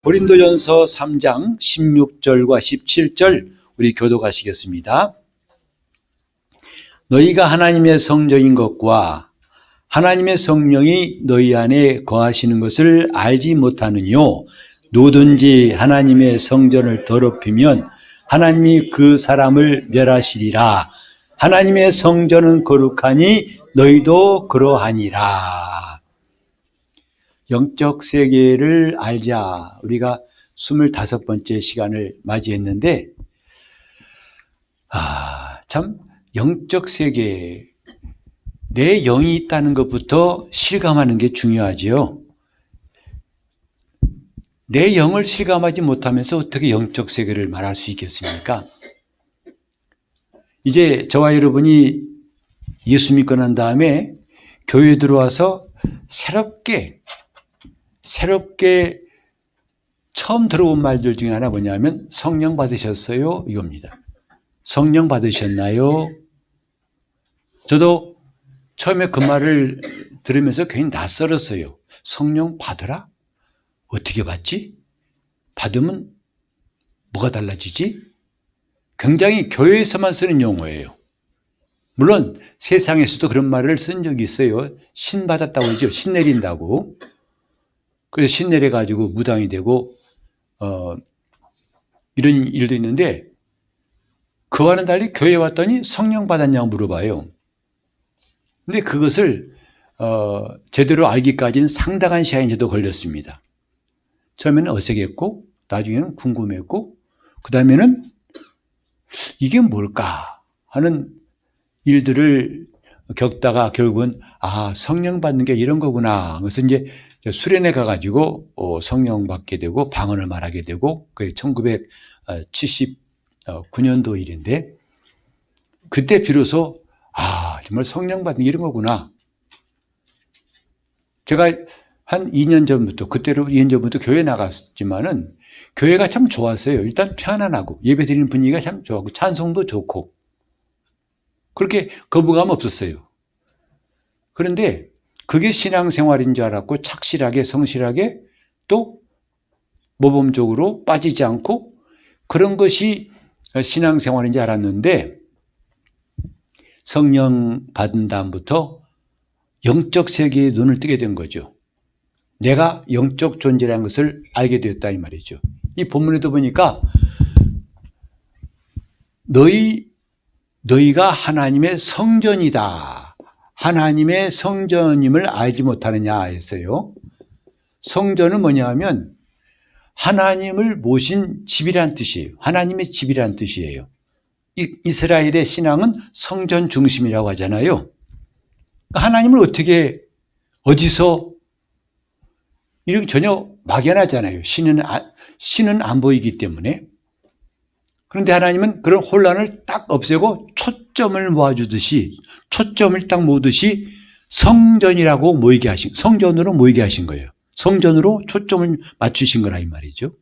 고린도전서 3장 16절과 17절 우리 교독하시겠습니다. 너희가 하나님의 성전인 것과 하나님의 성령이 너희 안에 거하시는 것을 알지 못하느뇨. 누구든지 하나님의 성전을 더럽히면 하나님이 그 사람을 멸하시리라. 하나님의 성전은 거룩하니 너희도 그러하니라. 영적 세계를 알자. 우리가 25번째 시간을 맞이했는데 참 영적 세계, 내 영이 있다는 것부터 실감하는 게 중요하지요. 내 영을 실감하지 못하면서 어떻게 영적 세계를 말할 수 있겠습니까? 이제 저와 여러분이 예수 믿고 난 다음에 교회에 들어와서 새롭게 처음 들어온 말들 중에 하나 뭐냐면 성령 받으셨어요? 이겁니다. 성령 받으셨나요? 저도 처음에 그 말을 들으면서 괜히 낯설었어요. 성령 받으라? 어떻게 받지? 받으면 뭐가 달라지지? 굉장히 교회에서만 쓰는 용어예요. 물론 세상에서도 그런 말을 쓴 적이 있어요. 신 받았다고 하죠. 신 내린다고. 그래서 신 내려가지고 무당이 되고 이런 일도 있는데, 그와는 달리 교회에 왔더니 성령 받았냐고 물어봐요. 근데 그것을 제대로 알기까지는 상당한 시간이 저도 걸렸습니다. 처음에는 어색했고 나중에는 궁금했고 그 다음에는 이게 뭘까 하는 일들을 겪다가 결국은 성령 받는 게 이런 거구나. 그래서 이제 수련회 가가지고 성령 받게 되고 방언을 말하게 되고, 그게 1979년도 일인데, 그때 비로소 정말 성령 받는 게 이런 거구나. 제가 한 2년 전부터, 그때로 2년 전부터 교회 나갔지만은 교회가 참 좋았어요. 일단 편안하고 예배 드리는 분위기가 참 좋았고 찬송도 좋고 그렇게 거부감 없었어요. 그런데 그게 신앙생활인 줄 알았고 착실하게 성실하게 또 모범적으로 빠지지 않고 그런 것이 신앙생활인 줄 알았는데, 성령 받은 다음부터 영적 세계에 눈을 뜨게 된 거죠. 내가 영적 존재라는 것을 알게 되었다 이 말이죠. 이 본문에도 보니까 너희가 하나님의 성전이다. 하나님의 성전임을 알지 못하느냐 했어요. 성전은 뭐냐 하면 하나님을 모신 집이란 뜻이에요. 하나님의 집이란 뜻이에요. 이스라엘의 신앙은 성전 중심이라고 하잖아요. 하나님을 어떻게 어디서 이렇게 전혀 막연하잖아요. 신은 안 보이기 때문에. 그런데 하나님은 그런 혼란을 딱 없애고 초점을 모아주듯이, 초점을 딱 모으듯이 성전이라고 모이게 하신, 성전으로 모이게 하신 거예요. 성전으로 초점을 맞추신 거라 이 말이죠.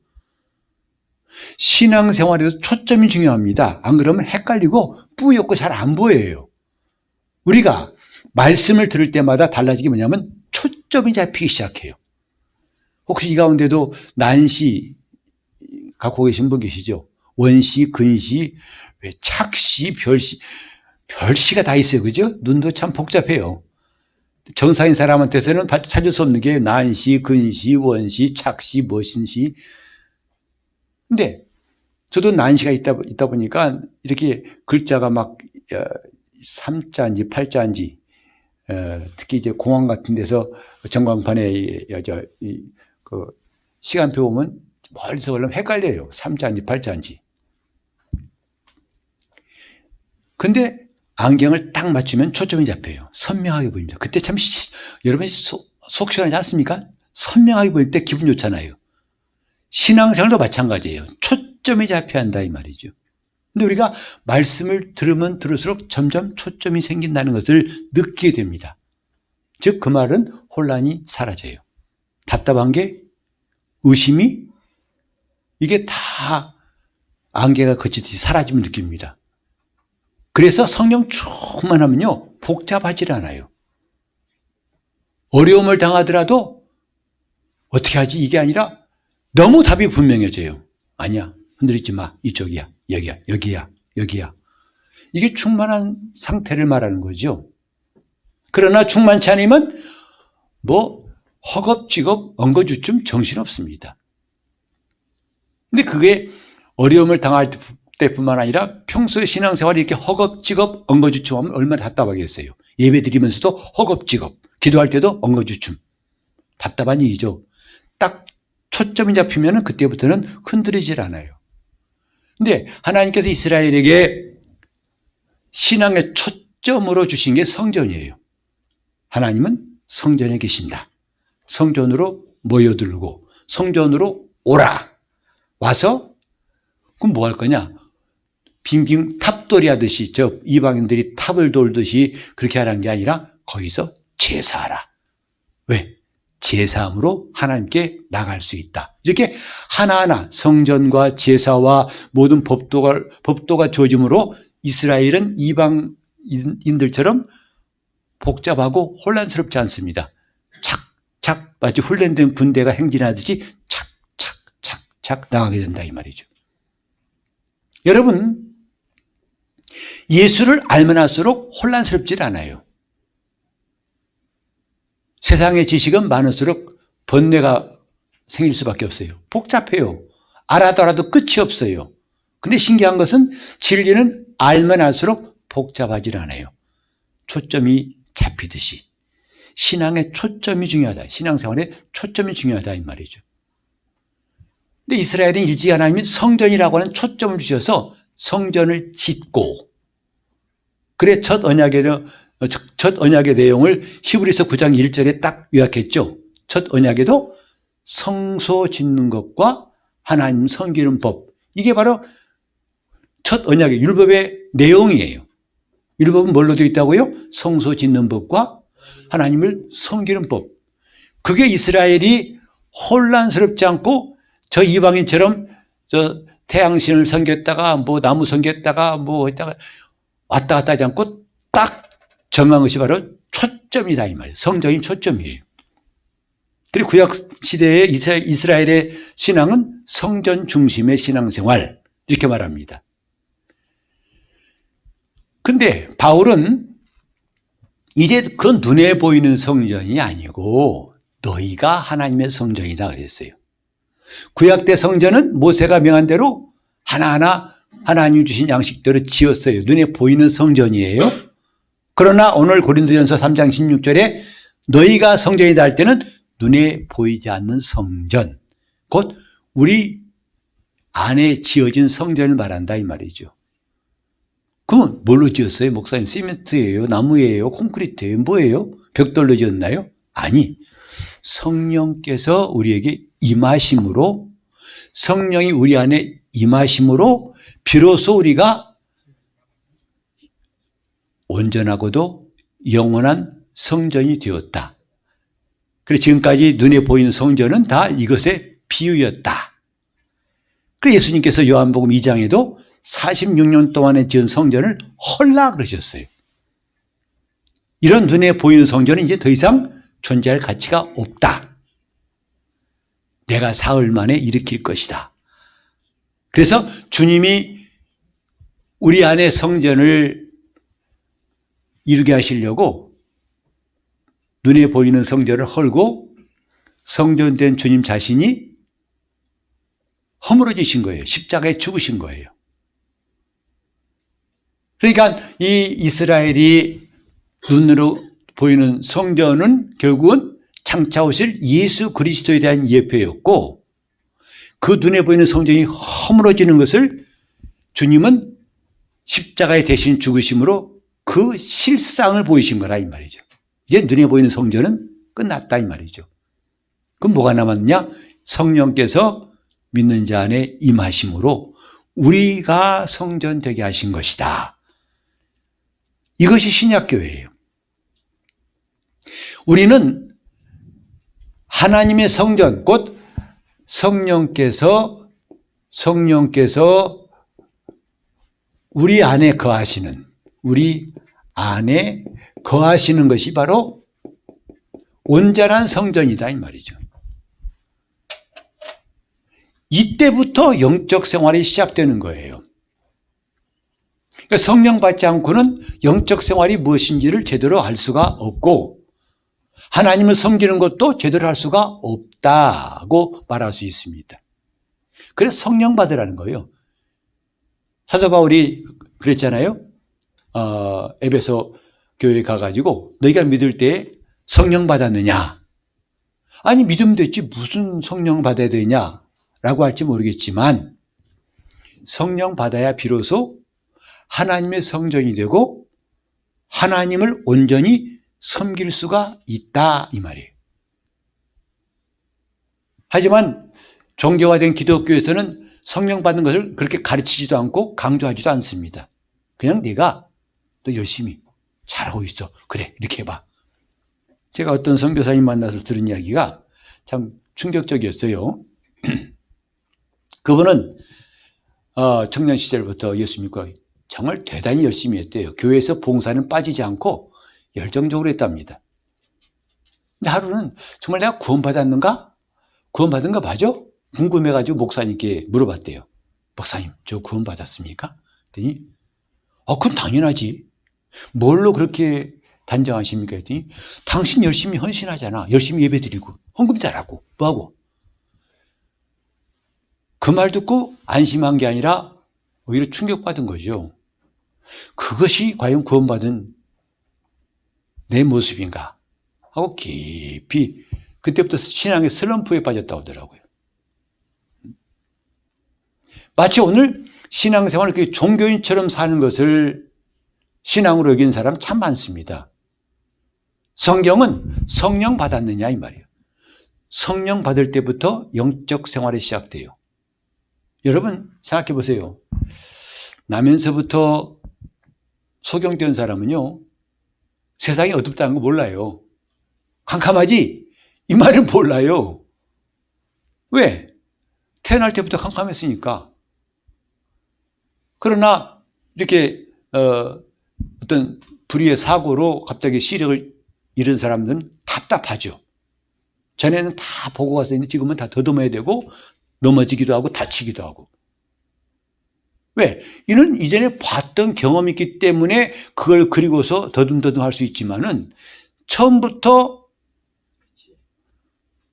신앙생활에서 초점이 중요합니다. 안 그러면 헷갈리고 뿌옇고 잘 안 보여요. 우리가 말씀을 들을 때마다 달라지는 게 뭐냐면 초점이 잡히기 시작해요. 혹시 이 가운데도 난시 갖고 계신 분 계시죠? 원시, 근시, 착시, 별시가 다 있어요. 그죠? 눈도 참 복잡해요. 정상인 사람한테서는 찾을 수 없는 게 난시, 근시, 원시, 착시, 머신시. 근데 저도 난시가 있다 보니까 이렇게 글자가 막 3자인지 8자인지, 특히 이제 공항 같은 데서 전광판에 그 시간표 보면 멀리서 보려면 헷갈려요. 3자인지 8자인지. 근데 안경을 딱 맞추면 초점이 잡혀요. 선명하게 보입니다. 그때 참 여러분이 속 시원하지 않습니까? 선명하게 보일 때 기분 좋잖아요. 신앙생활도 마찬가지예요. 초점이 잡혀야 한다 이 말이죠. 근데 우리가 말씀을 들으면 들을수록 점점 초점이 생긴다는 것을 느끼게 됩니다. 즉 그 말은 혼란이 사라져요. 답답한 게, 의심이, 이게 다 안개가 거치듯이 사라지면 느낍니다. 그래서 성령 충만하면요 복잡하지 않아요. 어려움을 당하더라도 어떻게 하지? 이게 아니라 너무 답이 분명해져요. 아니야, 흔들리지 마. 이쪽이야, 여기야, 여기야, 여기야. 이게 충만한 상태를 말하는 거죠. 그러나 충만치 않으면 허겁지겁 엉거주춤 정신없습니다. 근데 그게 어려움을 당할 때뿐만 아니라 평소에 신앙생활이 이렇게 허겁지겁 엉거주춤하면 얼마나 답답하겠어요. 예배 드리면서도 허겁지겁, 기도할 때도 엉거주춤. 답답한 일이죠. 딱 초점이 잡히면 그때부터는 흔들리질 않아요. 근데 하나님께서 이스라엘에게 신앙의 초점으로 주신 게 성전이에요. 하나님은 성전에 계신다. 성전으로 모여들고 성전으로 오라. 와서 그럼 뭐 할 거냐? 빙빙 탑돌이 하듯이 이방인들이 탑을 돌듯이 그렇게 하는 게 아니라 거기서 제사하라. 왜? 제사함으로 하나님께 나갈 수 있다. 이렇게 하나하나 성전과 제사와 모든 법도가 주어짐으로 이스라엘은 이방인들처럼 복잡하고 혼란스럽지 않습니다. 착착 마치 훈련된 군대가 행진하듯이 착착착착 나가게 된다 이 말이죠. 여러분, 예수를 알면 할수록 혼란스럽지 않아요. 세상의 지식은 많을수록 번뇌가 생길 수밖에 없어요. 복잡해요. 알아도 끝이 없어요. 근데 신기한 것은 진리는 알면 할수록 복잡하지 않아요. 초점이 잡히듯이. 신앙의 초점이 중요하다. 신앙생활의 초점이 중요하다 이 말이죠. 근데 이스라엘은 일찍이 하나님이 성전이라고 하는 초점을 주셔서 성전을 짓고, 그래 첫 언약의 내용을 히브리서 9장 1절에 딱 요약했죠. 첫 언약에도 성소 짓는 것과 하나님 섬기는 법, 이게 바로 첫 언약의 율법의 내용이에요. 율법은 뭘로 되어 있다고요? 성소 짓는 법과 하나님을 섬기는 법. 그게 이스라엘이 혼란스럽지 않고 저 이방인처럼 태양신을 섬겼다가 나무 섬겼다가 했다가 왔다 갔다 하지 않고 딱 정한 것이 바로 초점이다 이 말이에요. 성전이 초점이에요. 그리고 구약 시대의 이스라엘의 신앙은 성전 중심의 신앙생활 이렇게 말합니다. 근데 바울은 이제 그 눈에 보이는 성전이 아니고 너희가 하나님의 성전이다 그랬어요. 구약 때 성전은 모세가 명한 대로 하나하나 하나님이 주신 양식대로 지었어요. 눈에 보이는 성전이에요. 그러나 오늘 고린도전서 3장 16절에 너희가 성전이다 할 때는 눈에 보이지 않는 성전, 곧 우리 안에 지어진 성전을 말한다 이 말이죠. 그러면 뭘로 지었어요? 목사님, 시멘트예요? 나무예요? 콘크리트예요? 뭐예요? 벽돌로 지었나요? 아니, 성령께서 우리에게 임하심으로, 성령이 우리 안에 임하심으로 비로소 우리가 온전하고도 영원한 성전이 되었다. 그래서 지금까지 눈에 보이는 성전은 다 이것의 비유였다. 그래서 예수님께서 요한복음 2장에도 46년 동안에 지은 성전을 헐라 그러셨어요. 이런 눈에 보이는 성전은 이제 더 이상 존재할 가치가 없다. 내가 사흘 만에 일으킬 것이다. 그래서 주님이 우리 안에 성전을 이루게 하시려고 눈에 보이는 성전을 헐고 성전된 주님 자신이 허물어지신 거예요. 십자가에 죽으신 거예요. 그러니까 이 이스라엘이 눈으로 보이는 성전은 결국은 장차 오실 예수 그리스도에 대한 예표였고, 그 눈에 보이는 성전이 허물어지는 것을 주님은 십자가에 대신 죽으심으로 그 실상을 보이신 거라 이 말이죠. 이제 눈에 보이는 성전은 끝났다 이 말이죠. 그럼 뭐가 남았냐? 성령께서 믿는 자 안에 임하심으로 우리가 성전 되게 하신 것이다. 이것이 신약교회예요. 우리는 하나님의 성전, 곧 성령께서 우리 안에 거하시는, 우리 안에 거하시는 것이 바로 온전한 성전이다 이 말이죠. 이때부터 영적 생활이 시작되는 거예요. 그러니까 성령 받지 않고는 영적 생활이 무엇인지를 제대로 알 수가 없고 하나님을 섬기는 것도 제대로 할 수가 없다고 말할 수 있습니다. 그래서 성령 받으라는 거예요. 사도 바울이 그랬잖아요. 에베소 교회에 가가지고 너희가 믿을 때 성령 받았느냐? 아니 믿으면 됐지 무슨 성령 받아야 되냐라고 할지 모르겠지만 성령 받아야 비로소 하나님의 성전이 되고 하나님을 온전히 섬길 수가 있다 이 말이에요. 하지만 종교화된 기독교에서는 성령 받는 것을 그렇게 가르치지도 않고 강조하지도 않습니다. 그냥 네가 또 열심히 잘하고 있어. 그래 이렇게 해봐. 제가 어떤 선교사님 만나서 들은 이야기가 참 충격적이었어요. 그분은 청년 시절부터 예수 믿고 정말 대단히 열심히 했대요. 교회에서 봉사는 빠지지 않고 열정적으로 했답니다. 근데 하루는 정말 내가 구원받았는가? 구원받은 거 맞아? 궁금해가지고 목사님께 물어봤대요. 목사님, 저 구원받았습니까? 그랬더니 그건 당연하지. 뭘로 그렇게 단정하십니까? 했더니 당신 열심히 헌신하잖아. 열심히 예배드리고 헌금 잘하고 뭐하고. 그 말 듣고 안심한 게 아니라 오히려 충격받은 거죠. 그것이 과연 구원받은 내 모습인가 하고 깊이 그때부터 신앙의 슬럼프에 빠졌다고 하더라고요. 마치 오늘 신앙생활을 그렇게 종교인처럼 사는 것을 신앙으로 여긴 사람 참 많습니다. 성경은 성령 받았느냐 이 말이에요. 성령 받을 때부터 영적 생활이 시작돼요. 여러분 생각해 보세요. 나면서부터 소경된 사람은요 세상이 어둡다는 거 몰라요. 캄캄하지? 이 말은 몰라요. 왜? 태어날 때부터 캄캄했으니까. 그러나 이렇게 어떤 불의의 사고로 갑자기 시력을 잃은 사람들은 답답하죠. 전에는 다 보고 가서 있는데 지금은 다 더듬어야 되고 넘어지기도 하고 다치기도 하고. 왜? 이는 이전에 봤던 경험이 있기 때문에 그걸 그리고서 더듬더듬 할 수 있지만은 처음부터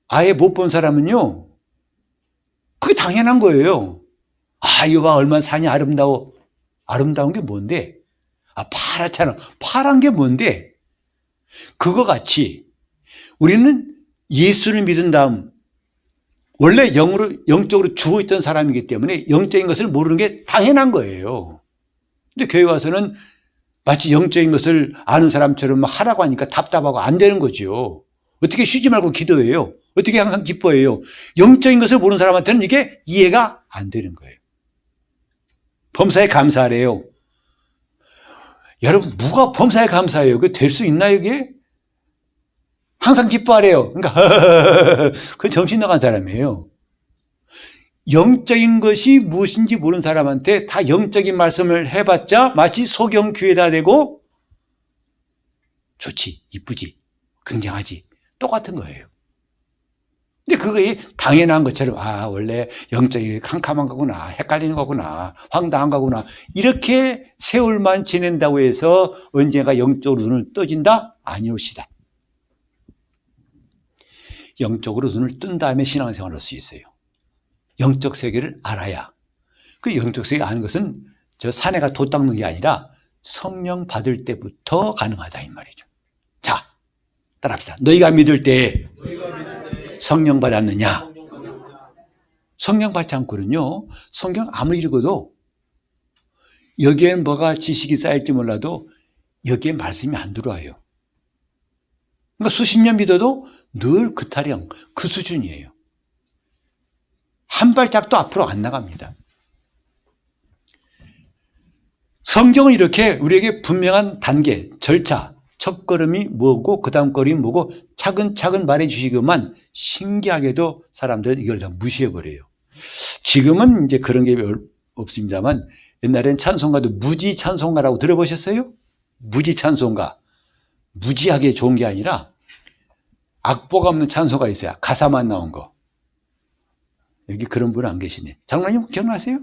아예 못 본 사람은요, 그게 당연한 거예요. 이거 봐, 얼마나 산이 아름다워. 아름다운 게 뭔데? 파랗잖아. 파란 게 뭔데? 그거 같이 우리는 예수를 믿은 다음 원래 영적으로 죽어있던 사람이기 때문에 영적인 것을 모르는 게 당연한 거예요. 근데 교회 와서는 마치 영적인 것을 아는 사람처럼 하라고 하니까 답답하고 안 되는 거죠. 어떻게 쉬지 말고 기도해요? 어떻게 항상 기뻐해요? 영적인 것을 모르는 사람한테는 이게 이해가 안 되는 거예요. 범사에 감사하래요. 여러분, 누가 범사에 감사해요? 그게 될 수 있나요, 이게? 항상 기뻐하래요. 그러니까, 그건 정신 나간 사람이에요. 영적인 것이 무엇인지 모르는 사람한테 다 영적인 말씀을 해봤자 마치 소경 귀에다 대고 좋지, 이쁘지, 굉장하지. 똑같은 거예요. 근데 그게 당연한 것처럼 원래 영적이 캄캄한 거구나, 헷갈리는 거구나, 황당한 거구나 이렇게 세월만 지낸다고 해서 언젠가 영적으로 눈을 떠진다? 아니옵시다. 영적으로 눈을 뜬 다음에 신앙생활을 할 수 있어요. 영적 세계를 알아야. 그 영적 세계 아는 것은 저 산에가 돛 닦는 게 아니라 성령 받을 때부터 가능하다 이 말이죠. 자, 따라합시다. 너희가 믿을 때 성령 받았느냐? 성령 받지 않고는요, 성경 아무리 읽어도 여기에 뭐가 지식이 쌓일지 몰라도 여기에 말씀이 안 들어와요. 그러니까 수십 년 믿어도 늘 그 타령, 그 수준이에요. 한 발짝도 앞으로 안 나갑니다. 성경은 이렇게 우리에게 분명한 단계, 절차, 첫 걸음이 뭐고 그 다음 걸음이 뭐고 차근차근 말해주시기만 신기하게도 사람들은 이걸 다 무시해버려요. 지금은 이제 그런 게 없습니다만 옛날엔 찬송가도 무지 찬송가라고 들어보셨어요? 무지 찬송가. 무지하게 좋은 게 아니라 악보가 없는 찬송가 있어요. 가사만 나온 거. 여기 그런 분 안 계시네. 장로님 기억나세요?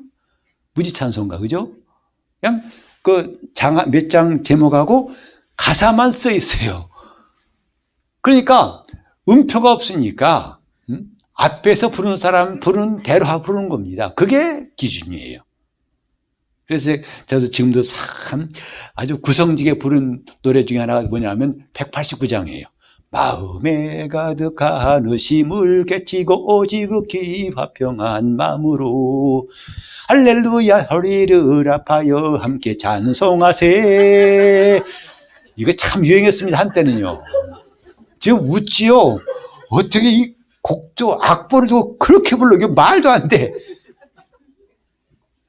무지찬송가, 그죠? 그냥 그 몇 장 제목하고 가사만 써 있어요. 그러니까 음표가 없으니까 앞에서 부르는 사람 부르는 대로 부르는 겁니다. 그게 기준이에요. 그래서 저도 지금도 참 아주 구성지게 부른 노래 중에 하나가 뭐냐면 189장이에요. 마음에 가득한 의심을 깨치고 지극히 화평한 마음으로 할렐루야 소리를 아파요 함께 찬송하세. 이거 참 유행했습니다, 한때는요. 지금 웃지요. 어떻게 이 곡조 악보를 두고 그렇게 불러? 이게 말도 안 돼.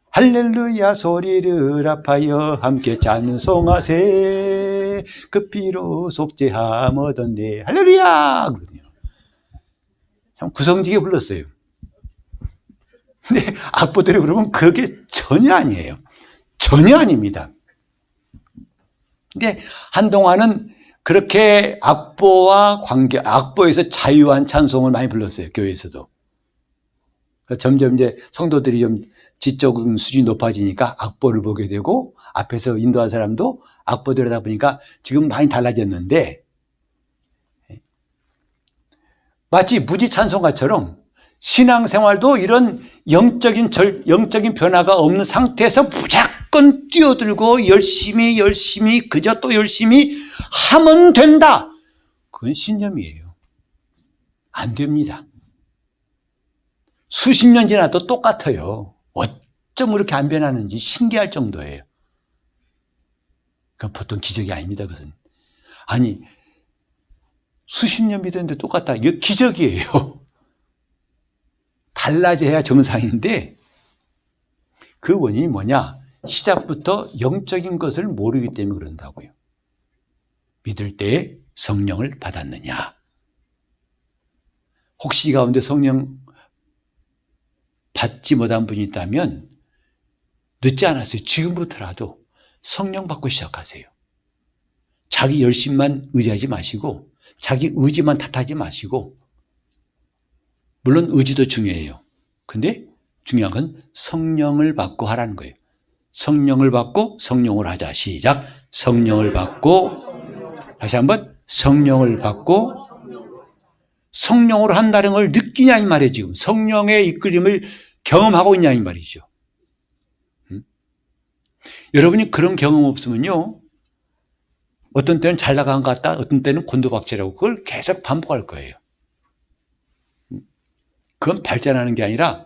할렐루야 소리를 아파요 함께 찬송하세. 그 피로 속죄함 얻었네. 할렐루야. 그러네요. 참 구성지게 불렀어요. 근데 악보들이 부르면 그게 전혀 아니에요. 전혀 아닙니다. 근데 한동안은 그렇게 악보와 악보에서 자유한 찬송을 많이 불렀어요, 교회에서도. 점점 이제 성도들이 좀 지적인 수준이 높아지니까 악보를 보게 되고 앞에서 인도한 사람도 악보 들여다 보니까 지금 많이 달라졌는데, 마치 무지찬송가처럼 신앙생활도 이런 영적인 변화가 없는 상태에서 무조건 뛰어들고 열심히 그저 또 열심히 하면 된다. 그건 신념이에요. 안 됩니다. 수십 년 지나도 똑같아요. 어쩜 그렇게 안 변하는지 신기할 정도예요. 그건 보통 기적이 아닙니다. 그것은. 아니, 수십 년 믿었는데 똑같다. 이거 기적이에요. 달라져야 정상인데 그 원인이 뭐냐? 시작부터 영적인 것을 모르기 때문에 그런다고요. 믿을 때 성령을 받았느냐? 혹시 이 가운데 성령 받지 못한 분이 있다면 늦지 않았어요. 지금부터라도 성령 받고 시작하세요. 자기 열심만 의지하지 마시고 자기 의지만 탓하지 마시고, 물론 의지도 중요해요. 근데 중요한 건 성령을 받고 하라는 거예요. 성령을 받고 성령을 하자. 시작. 성령을 받고, 다시 한번 성령을 받고 성령으로 한다는 걸 느끼냐 이 말이에요. 지금 성령의 이끌림을 경험하고 있냐 이 말이죠. 여러분이 그런 경험 없으면요, 어떤 때는 잘 나간 것 같다, 어떤 때는 곤두박질하고 그걸 계속 반복할 거예요. 그건 발전하는 게 아니라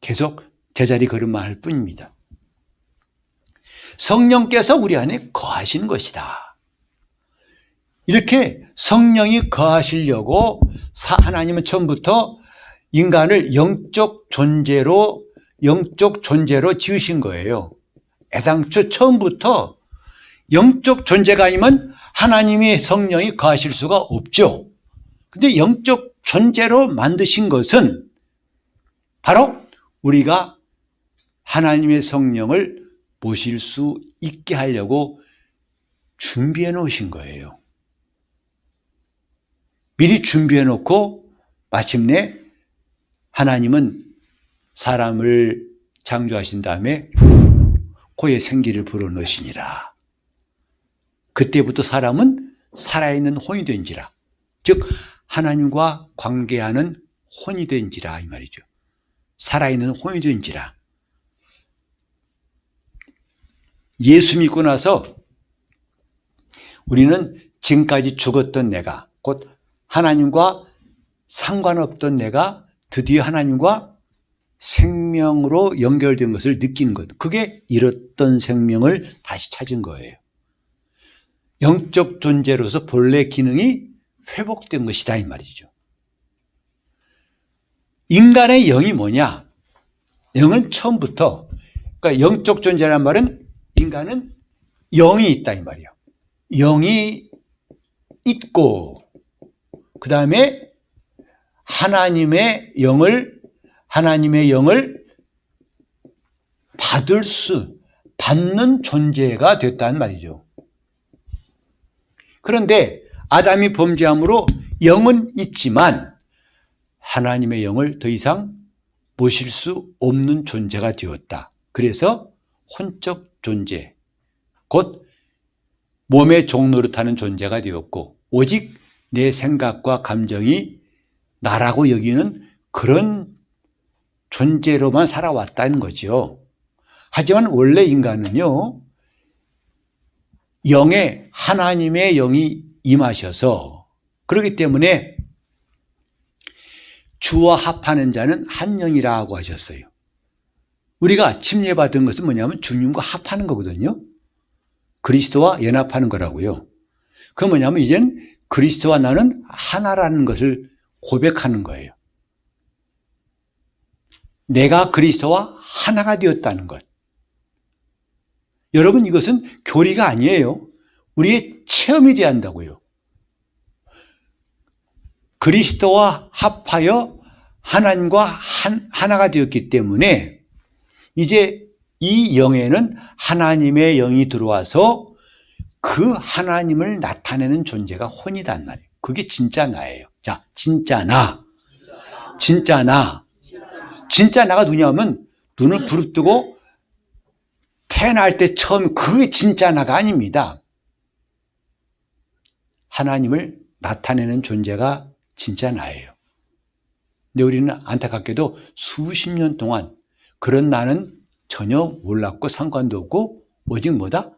계속 제자리 걸음만 할 뿐입니다. 성령께서 우리 안에 거하시는 것이다. 이렇게 성령이 거하시려고 하나님은 처음부터 인간을 영적 존재로 지으신 거예요. 애당초 처음부터 영적 존재가 아니면 하나님의 성령이 거하실 수가 없죠. 근데 영적 존재로 만드신 것은 바로 우리가 하나님의 성령을 모실 수 있게 하려고 준비해 놓으신 거예요. 미리 준비해 놓고 마침내 하나님은 사람을 창조하신 다음에 코에 생기를 불어넣으시니라. 그때부터 사람은 살아있는 혼이 된지라. 즉 하나님과 관계하는 혼이 된지라 이 말이죠. 살아있는 혼이 된지라. 예수 믿고 나서 우리는 지금까지 죽었던 내가, 곧 하나님과 상관없던 내가 드디어 하나님과 생명으로 연결된 것을 느끼는 것. 그게 잃었던 생명을 다시 찾은 거예요. 영적 존재로서 본래 기능이 회복된 것이다 이 말이죠. 인간의 영이 뭐냐? 영은 처음부터, 그러니까 영적 존재란 말은 인간은 영이 있다 이 말이에요. 영이 있고 그 다음에 하나님의 영을 받는 존재가 됐다는 말이죠. 그런데 아담이 범죄함으로 영은 있지만 하나님의 영을 더 이상 모실 수 없는 존재가 되었다. 그래서 혼적 존재, 곧 몸의 종노릇하는 존재가 되었고 오직 내 생각과 감정이 나라고 여기는 그런 존재로만 살아왔다는 거죠. 하지만 원래 인간은요, 영에 하나님의 영이 임하셔서 그렇기 때문에 주와 합하는 자는 한 영이라고 하셨어요. 우리가 침례받은 것은 뭐냐면 주님과 합하는 거거든요. 그리스도와 연합하는 거라고요. 그건 뭐냐면 이제는 그리스도와 나는 하나라는 것을 고백하는 거예요. 내가 그리스도와 하나가 되었다는 것. 여러분, 이것은 교리가 아니에요. 우리의 체험이 돼야 한다고요. 그리스도와 합하여 하나님과 하나가 되었기 때문에 이제 이 영에는 하나님의 영이 들어와서 그 하나님을 나타내는 존재가 혼이단 말이에요. 그게 진짜 나예요. 자, 진짜 나. 진짜 나. 진짜 나가 누구냐면 눈을 부릅뜨고 태어날 때 처음 그게 진짜 나가 아닙니다. 하나님을 나타내는 존재가 진짜 나예요. 근데 우리는 안타깝게도 수십 년 동안 그런 나는 전혀 몰랐고 상관도 없고 오직 뭐다?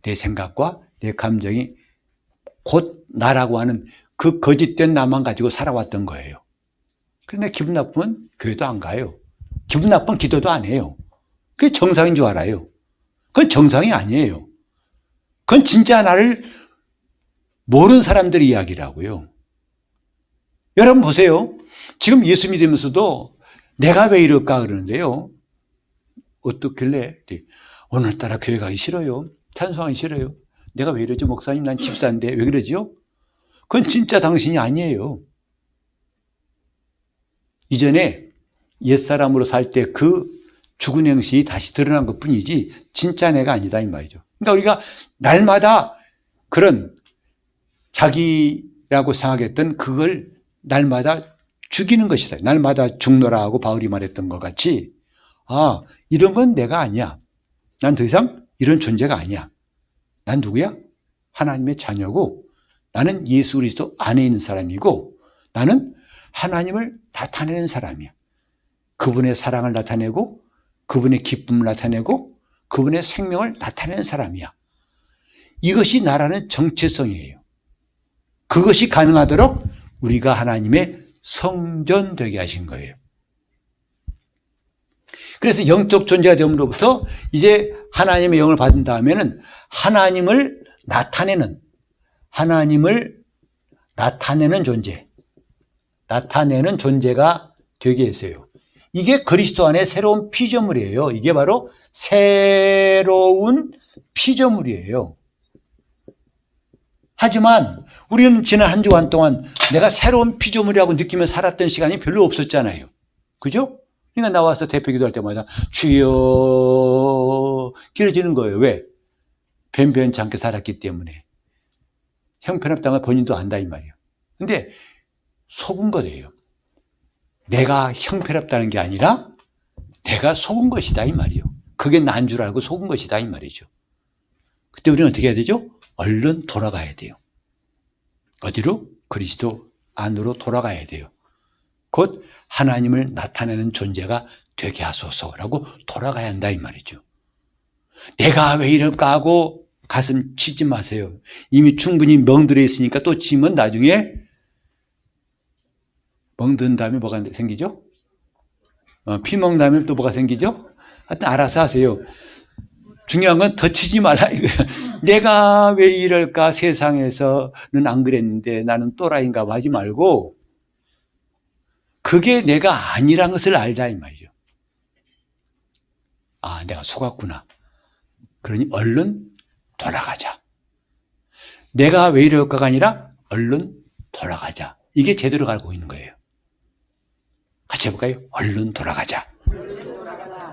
내 생각과 내 감정이 곧 나라고 하는 그 거짓된 나만 가지고 살아왔던 거예요. 그런데 기분 나쁘면 교회도 안 가요. 기분 나쁘면 기도도 안 해요. 그게 정상인 줄 알아요. 그건 정상이 아니에요. 그건 진짜 나를 모르는 사람들의 이야기라고요. 여러분 보세요. 지금 예수 믿으면서도 내가 왜 이럴까 그러는데요. 어떻길래? 오늘따라 교회 가기 싫어요. 찬송하기 싫어요. 내가 왜 이러지? 목사님, 난 집사인데 왜 그러지요? 그건 진짜 당신이 아니에요. 이전에 옛사람으로 살 때 그 죽은 행실이 다시 드러난 것 뿐이지 진짜 내가 아니다 이 말이죠. 그러니까 우리가 날마다 그런 자기라고 생각했던 그걸 날마다 죽이는 것이다. 날마다 죽노라 하고 바울이 말했던 것 같이 아, 이런 건 내가 아니야. 난 더 이상 이런 존재가 아니야. 난 누구야? 하나님의 자녀고 나는 예수 그리스도 안에 있는 사람이고 나는 하나님을 나타내는 사람이야. 그분의 사랑을 나타내고 그분의 기쁨을 나타내고 그분의 생명을 나타내는 사람이야. 이것이 나라는 정체성이에요. 그것이 가능하도록 우리가 하나님의 성전 되게 하신 거예요. 그래서 영적 존재가 됨으로부터 이제 하나님의 영을 받은 다음에는 하나님을 나타내는 존재, 나타내는 존재가 되게 했어요. 이게 그리스도 안에 새로운 피조물이에요. 이게 바로 새로운 피조물이에요. 하지만 우리는 지난 한 주간 동안 내가 새로운 피조물이라고 느끼며 살았던 시간이 별로 없었잖아요. 그죠? 그러니까 나와서 대표 기도할 때마다 주여 길어지는 거예요. 왜? 변변치 않게 살았기 때문에. 형편없다는 걸 본인도 안다 이 말이에요. 근데 속은 거예요. 내가 형편없다는 게 아니라 내가 속은 것이다 이 말이에요. 그게 난 줄 알고 속은 것이다 이 말이죠. 그때 우리는 어떻게 해야 되죠? 얼른 돌아가야 돼요. 어디로? 그리스도 안으로 돌아가야 돼요. 곧 하나님을 나타내는 존재가 되게 하소서라고 돌아가야 한다 이 말이죠. 내가 왜 이럴까 하고 가슴 치지 마세요. 이미 충분히 멍들어 있으니까 또 치면 나중에 멍든 다음에 뭐가 생기죠? 피 먹는 다음에 또 뭐가 생기죠? 하여튼 알아서 하세요. 중요한 건 더 치지 말라 이거야. 내가 왜 이럴까 세상에서는 안 그랬는데 나는 또라이인가 하지 말고 그게 내가 아니란 것을 알자 이 말이죠. 아, 내가 속았구나. 그러니 얼른 돌아가자. 내가 왜 이럴까가 아니라 얼른 돌아가자. 이게 제대로 가고 있는 거예요. 같이 해볼까요? 얼른 돌아가자.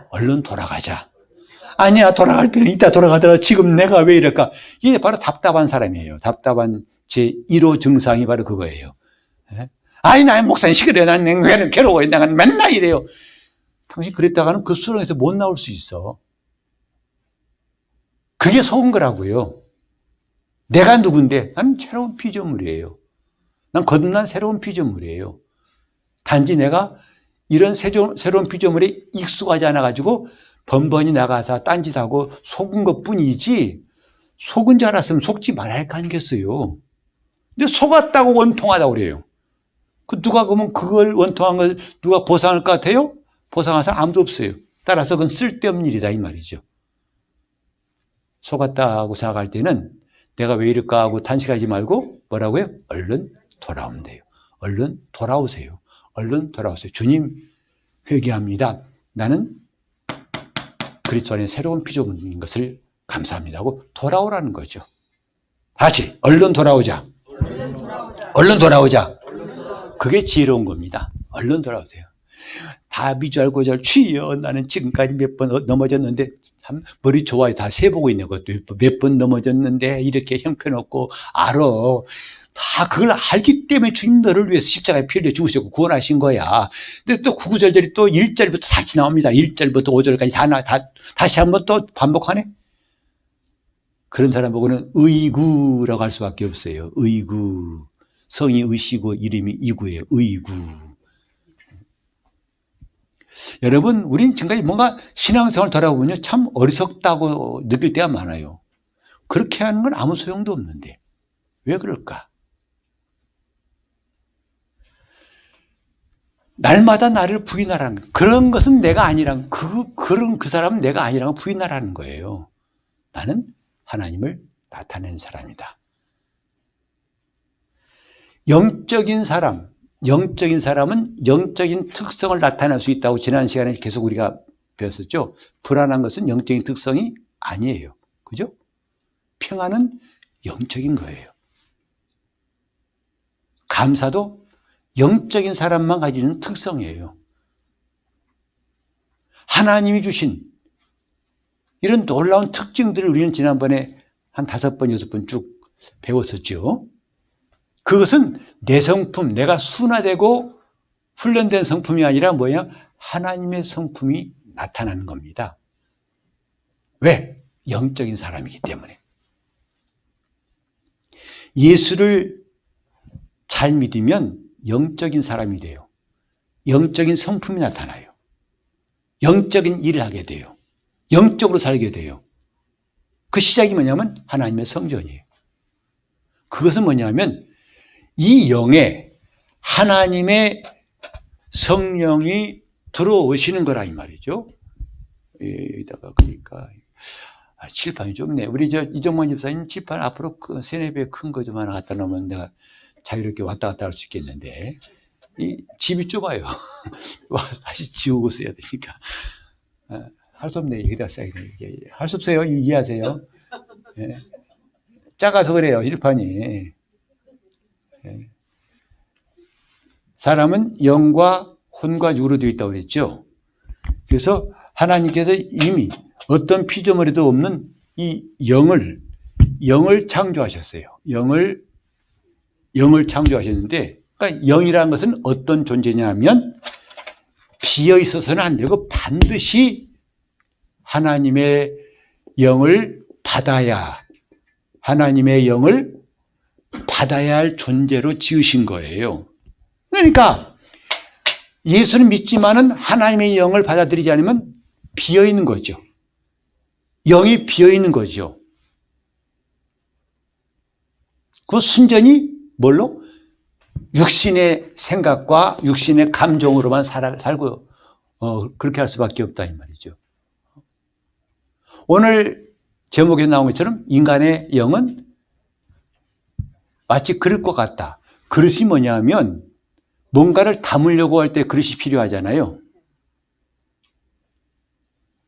얼른 돌아가자. 아니야, 돌아갈 때는 이따 돌아가더라. 지금 내가 왜 이럴까? 이게 바로 답답한 사람이에요. 답답한 제 1호 증상이 바로 그거예요. 아니, 난 목사님 시끄러워요. 난 괴로워요. 내가 맨날 이래요. 당신 그랬다가는 그 수렁에서 못 나올 수 있어. 그게 속은 거라고요. 내가 누군데? 난 새로운 피조물이에요. 난 거듭난 새로운 피조물이에요. 단지 내가 이런 새로운 피조물에 익숙하지 않아가지고 번번이 나가서 딴짓하고 속은 것 뿐이지, 속은 줄 알았으면 속지 말아야 할 거 아니겠어요. 근데 속았다고 원통하다고 그래요. 누가 그러면 그걸 원통한 걸 누가 보상할 것 같아요? 보상할 사람 아무도 없어요. 따라서 그건 쓸데없는 일이다 이 말이죠. 속았다고 생각할 때는 내가 왜 이럴까 하고 탄식하지 말고 뭐라고요? 얼른 돌아오면 돼요. 얼른 돌아오세요. 얼른 돌아오세요. 주님 회개합니다. 나는 그리스도 안에 새로운 피조물인 것을 감사합니다 하고 돌아오라는 거죠. 다시 얼른 돌아오자. 얼른 돌아오자. 그게 지혜로운 겁니다. 얼른 돌아오세요. 다 미주알고잘 주여 나는 지금까지 몇 번 넘어졌는데 참 머리 좋아요. 다 세보고 있는 것도 몇 번 넘어졌는데 이렇게 형편없고 알아. 다 그걸 알기 때문에 주님 너를 위해서 십자가에 피 흘려 죽으셨고 구원하신 거야. 근데 또 구구절절이 또 1절부터 다시 나옵니다. 1절부터 5절까지 다시 한번 또 반복하네. 그런 사람 보고는 의구라고 할 수밖에 없어요. 의구. 성이 의시고 이름이 이구예요. 의구. 여러분, 우린 지금까지 뭔가 신앙생활을 돌아보면 참 어리석다고 느낄 때가 많아요. 그렇게 하는 건 아무 소용도 없는데 왜 그럴까? 날마다 나를 부인하라는 거. 그런 것은 내가 아니란 그 사람은 내가 아니라는 걸 부인하라는 거예요. 나는 하나님을 나타낸 사람이다. 영적인 사람은 영적인 특성을 나타낼 수 있다고 지난 시간에 계속 우리가 배웠었죠. 불안한 것은 영적인 특성이 아니에요. 그죠? 평안은 영적인 거예요. 감사도 영적인 사람만 가지는 특성이에요. 하나님이 주신 이런 놀라운 특징들을 우리는 지난번에 한 5번, 6번 쭉 배웠었죠. 그것은 내 성품, 내가 순화되고 훈련된 성품이 아니라 뭐야? 하나님의 성품이 나타나는 겁니다. 왜? 영적인 사람이기 때문에. 예수를 잘 믿으면 영적인 사람이 돼요. 영적인 성품이 나타나요. 영적인 일을 하게 돼요. 영적으로 살게 돼요. 그 시작이 뭐냐면 하나님의 성전이에요. 그것은 뭐냐면 이 영에 하나님의 성령이 들어오시는 거라 이 말이죠. 여기다가 그러니까 칠판이 좁네. 우리 이정만 집사님 칠판 앞으로 3-4배 큰 거 좀 하나 갖다 놓으면 내가 자유롭게 왔다 갔다 할 수 있겠는데 이 집이 좁아요. 다시 지우고 써야 되니까 할 수 없네. 여기다 써야 돼. 할 수 없어요. 이해하세요. 예. 작아서 그래요. 칠판이. 예. 사람은 영과 혼과 육으로 되어 있다고 그랬죠. 그래서 하나님께서 이미 어떤 피조물에도 없는 이 영을 창조하셨어요. 영을 창조하셨는데, 그러니까 영이라는 것은 어떤 존재냐면 비어 있어서는 안 되고 반드시 하나님의 영을 받아야 할 존재로 지으신 거예요. 그러니까 예수는 믿지만은 하나님의 영을 받아들이지 않으면 비어 있는 거죠. 영이 비어 있는 거죠. 그 순전히 뭘로? 육신의 생각과 육신의 감정으로만 살고 그렇게 할 수밖에 없다 이 말이죠. 오늘 제목에 나온 것처럼 인간의 영은 마치 그릇과 같다. 그릇이 뭐냐면 뭔가를 담으려고 할 때 그릇이 필요하잖아요.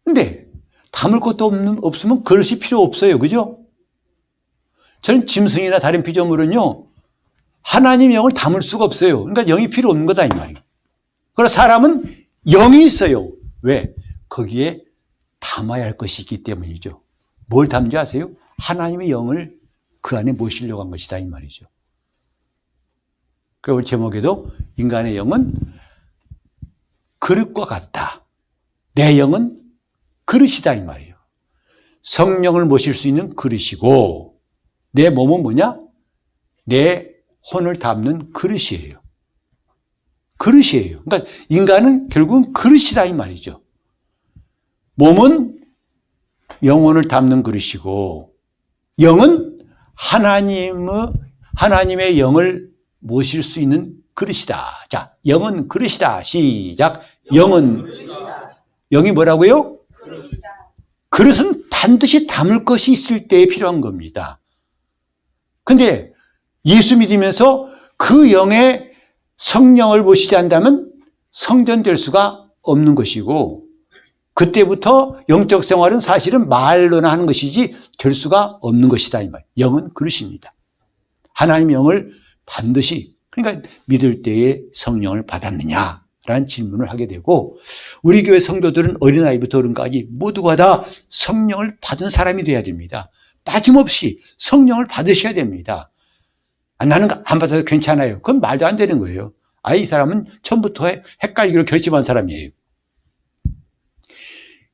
근데 담을 것도 없으면 그릇이 필요 없어요. 그죠? 저는 짐승이나 다른 피조물은요, 하나님의 영을 담을 수가 없어요. 그러니까 영이 필요 없는 거다 이 말이에요. 그래서 사람은 영이 있어요. 왜? 거기에 담아야 할 것이 있기 때문이죠. 뭘 담지 아세요? 하나님의 영을 그 안에 모시려고 한 것이다 이 말이죠. 그리고 제목에도 인간의 영은 그릇과 같다. 내 영은 그릇이다 이 말이에요. 성령을 모실 수 있는 그릇이고 내 몸은 뭐냐? 내 혼을 담는 그릇이에요. 그릇이에요. 그러니까 인간은 결국은 그릇이다 이 말이죠. 몸은 영혼을 담는 그릇이고 영은 하나님의 영을 모실 수 있는 그릇이다. 자, 영은 그릇이다. 시작. 영이 뭐라고요? 그릇은 반드시 담을 것이 있을 때에 필요한 겁니다. 근데 예수 믿으면서 그 영의 성령을 모시지 않다면 성전될 수가 없는 것이고 그때부터 영적 생활은 사실은 말로나 하는 것이지 될 수가 없는 것이다 이 말. 영은 그릇입니다. 하나님의 영을 반드시 그러니까 믿을 때에 성령을 받았느냐라는 질문을 하게 되고 우리 교회 성도들은 어린아이부터 어른까지 모두가 다 성령을 받은 사람이 돼야 됩니다. 빠짐없이 성령을 받으셔야 됩니다. 나는 안 받아도 괜찮아요. 그건 말도 안 되는 거예요. 이 사람은 처음부터 헷갈리기로 결심한 사람이에요.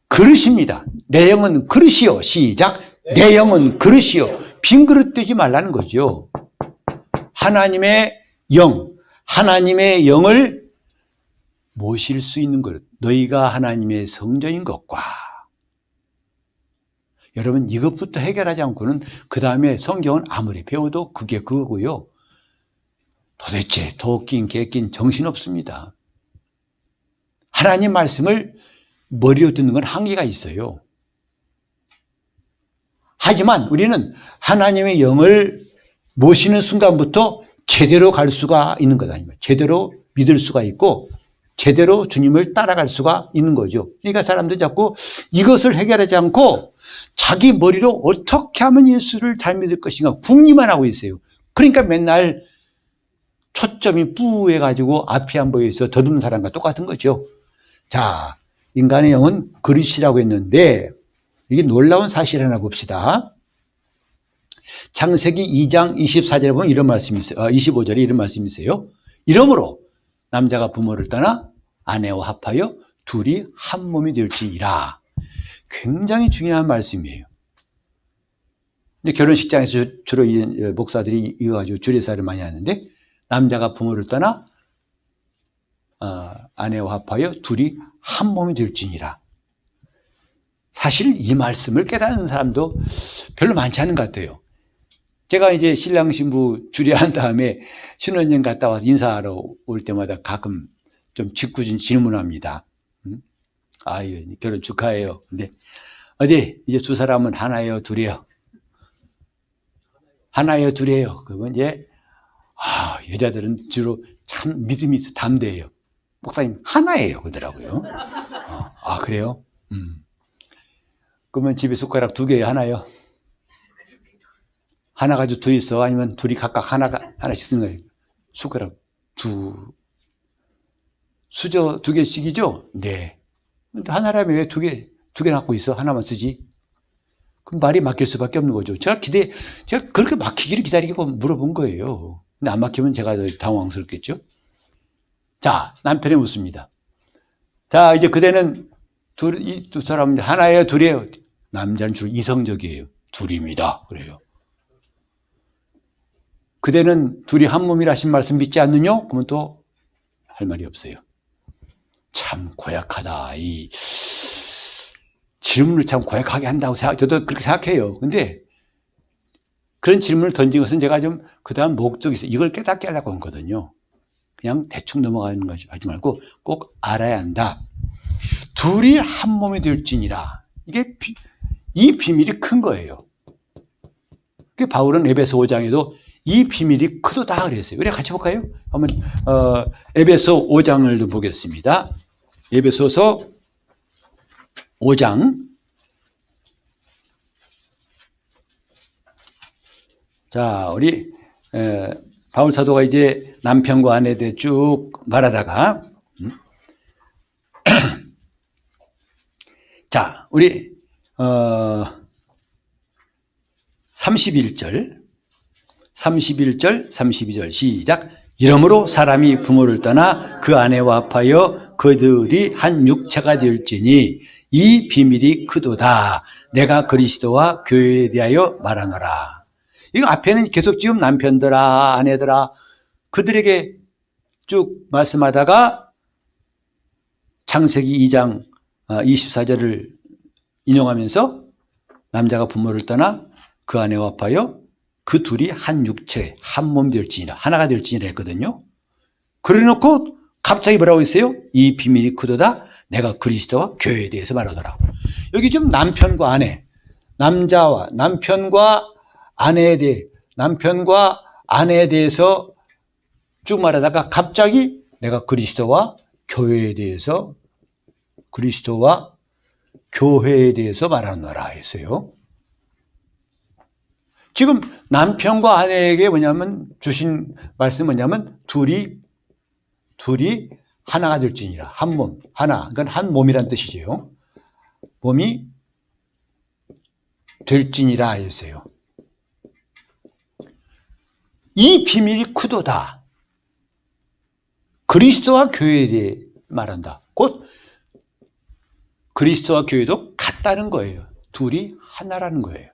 그릇입니다. 내 영은 그릇이요. 시작. 내 영은 그릇이요. 빈 그릇 되지 말라는 거죠. 하나님의 영을 모실 수 있는 그릇. 너희가 하나님의 성전인 것과. 여러분 이것부터 해결하지 않고는 그 다음에 성경은 아무리 배워도 그게 그거고요. 도대체 도끼인 개낀 정신없습니다. 하나님 말씀을 머리로 듣는 건 한계가 있어요. 하지만 우리는 하나님의 영을 모시는 순간부터 제대로 갈 수가 있는 거다. 제대로 믿을 수가 있고 제대로 주님을 따라갈 수가 있는 거죠. 그러니까 사람들이 자꾸 이것을 해결하지 않고 자기 머리로 어떻게 하면 예수를 잘 믿을 것인가 궁리만 하고 있어요. 그러니까 맨날 초점이 뿌해가지고 앞이 안 보여서 더듬는 사람과 똑같은 거죠. 자, 인간의 영은 그릇이라고 했는데 이게 놀라운 사실 하나 봅시다. 창세기 2장 24절에 보면 이런 말씀이 있어요. 25절에 이런 말씀이 있어요. 이러므로 남자가 부모를 떠나 아내와 합하여 둘이 한 몸이 될지니라. 굉장히 중요한 말씀이에요. 근데 결혼식장에서 주로 목사들이 이거 가지고 주례사를 많이 하는데 남자가 부모를 떠나 아내와 합하여 둘이 한 몸이 될지니라. 사실 이 말씀을 깨닫는 사람도 별로 많지 않은 것 같아요. 제가 이제 신랑 신부 주례한 다음에 신혼여행 갔다 와서 인사하러 올 때마다 가끔 좀 짓궂은 질문합니다. 아유, 결혼 축하해요. 근데 어디 이제 두 사람은 하나예요, 둘이에요? 하나예요, 둘이에요? 그러면 이제 여자들은 주로 참 믿음이 있어 담대해요. 목사님 하나예요, 그러더라고요. 그래요? 그러면 집에 숟가락 2개예요, 하나요? 하나 가지고 둘이 있어? 아니면 둘이 각각 하나씩 쓰는 거예요? 숟가락 수저 2개씩이죠? 네. 근데 하나라면 왜 2개 갖고 있어? 하나만 쓰지? 그럼 말이 막힐 수밖에 없는 거죠. 제가 그렇게 막히기를 기다리고 물어본 거예요. 근데 안 막히면 제가 더 당황스럽겠죠? 자, 남편이 묻습니다. 자, 이제 그대는 이 두 사람은 하나예요, 둘이에요? 남자는 주로 이성적이에요. 둘입니다. 그래요. 그대는 둘이 한 몸이라 하신 말씀 믿지 않느냐? 그러면 또 할 말이 없어요. 참 고약하다. 이 질문을 참 고약하게 한다고 저도 그렇게 생각해요. 근데 그런 질문을 던진 것은 제가 좀 그다음 목적이 있어요. 이걸 깨닫게 하려고 한 거거든요. 그냥 대충 넘어가는 것이 하지 말고 꼭 알아야 한다. 둘이 한 몸이 될지니라. 이 비밀이 큰 거예요. 바울은 에베소 5장에도 이 비밀이 크도다 그랬어요. 우리 같이 볼까요? 한번 에베소 5장을 좀 보겠습니다. 에베소서 5장. 자, 우리 바울 사도가 이제 남편과 아내에 대해 쭉 말하다가 자, 우리 31절 31절, 32절 시작. 이러므로 사람이 부모를 떠나 그 아내와 합하여 그들이 한 육체가 될지니 이 비밀이 크도다. 내가 그리스도와 교회에 대하여 말하노라. 이거 앞에는 계속 지금 남편들아, 아내들아, 그들에게 쭉 말씀하다가 창세기 2장 24절을 인용하면서 남자가 부모를 떠나 그 아내와 합하여 그 둘이 한 육체, 한 몸 될지니라, 하나가 될지니라 했거든요. 그래 놓고 갑자기 뭐라고 했어요? 이 비밀이 크도다. 내가 그리스도와 교회에 대해서 말하더라. 여기 좀 남편과 아내, 남자와 남편과 아내에 대해서 쭉 말하다가 갑자기 내가 그리스도와 교회에 대해서 말하노라 했어요. 지금 남편과 아내에게 주신 말씀은 뭐냐면 둘이 하나가 될지니라. 한 몸, 하나. 그건 한 몸이란 뜻이죠. 몸이 될지니라 했어요. 이 비밀이 크도다. 그리스도와 교회에 대해 말한다. 곧 그리스도와 교회도 같다는 거예요. 둘이 하나라는 거예요.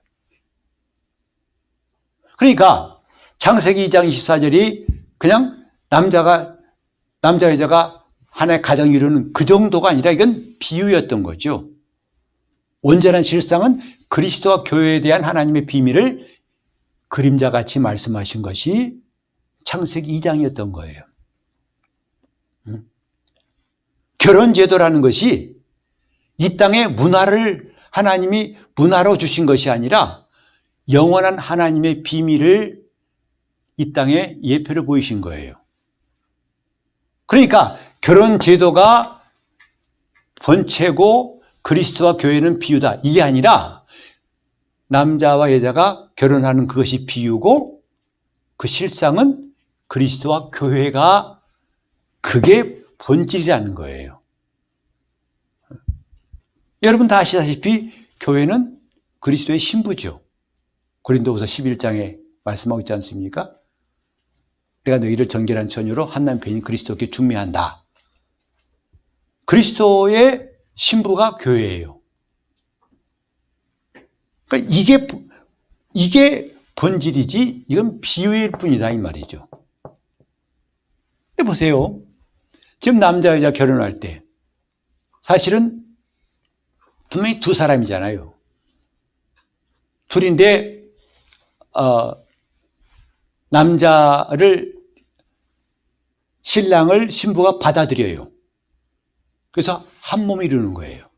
그러니까 창세기 2장 24절이 그냥 남자 여자가 하나의 가정을 이루는 그 정도가 아니라 이건 비유였던 거죠. 온전한 실상은 그리스도와 교회에 대한 하나님의 비밀을 그림자같이 말씀하신 것이 창세기 2장이었던 거예요. 결혼제도라는 것이 이 땅의 문화를 하나님이 문화로 주신 것이 아니라 영원한 하나님의 비밀을 이 땅에 예표로 보이신 거예요. 그러니까 결혼제도가 본체고 그리스도와 교회는 비유다. 이게 아니라 남자와 여자가 결혼하는 그것이 비유고 그 실상은 그리스도와 교회가 그게 본질이라는 거예요. 여러분 다 아시다시피 교회는 그리스도의 신부죠. 고린도후서 11장에 말씀하고 있지 않습니까? 내가 너희를 정결한 처녀로 한 남편이 그리스도께 중매한다. 그리스도의 신부가 교회예요. 그러니까 이게 본질이지 이건 비유일 뿐이다 이 말이죠. 보세요. 지금 남자 여자 결혼할 때 사실은 분명히 두 사람이잖아요. 둘인데 신랑을 신부가 받아들여요. 그래서 한 몸이 이루는 거예요.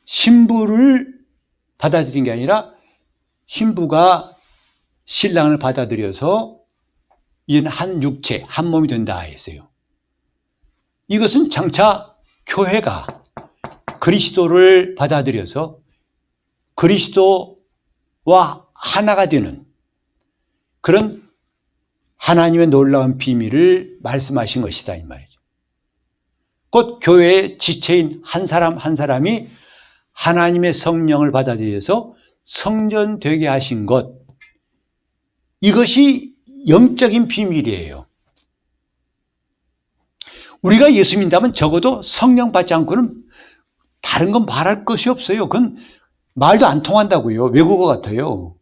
신부를 받아들인 게 아니라 신부가 신랑을 받아들여서 이제는 한 육체, 한 몸이 된다 했어요. 이것은 장차 교회가 그리스도를 받아들여서 그리스도와 하나가 되는 그런 하나님의 놀라운 비밀을 말씀하신 것이다 이 말이죠. 곧 교회의 지체인 한 사람 한 사람이 하나님의 성령을 받아들여서 성전되게 하신 것, 이것이 영적인 비밀이에요. 우리가 예수 믿는다면 적어도 성령 받지 않고는 다른 건 말할 것이 없어요. 그건 말도 안 통한다고요. 외국어 같아요.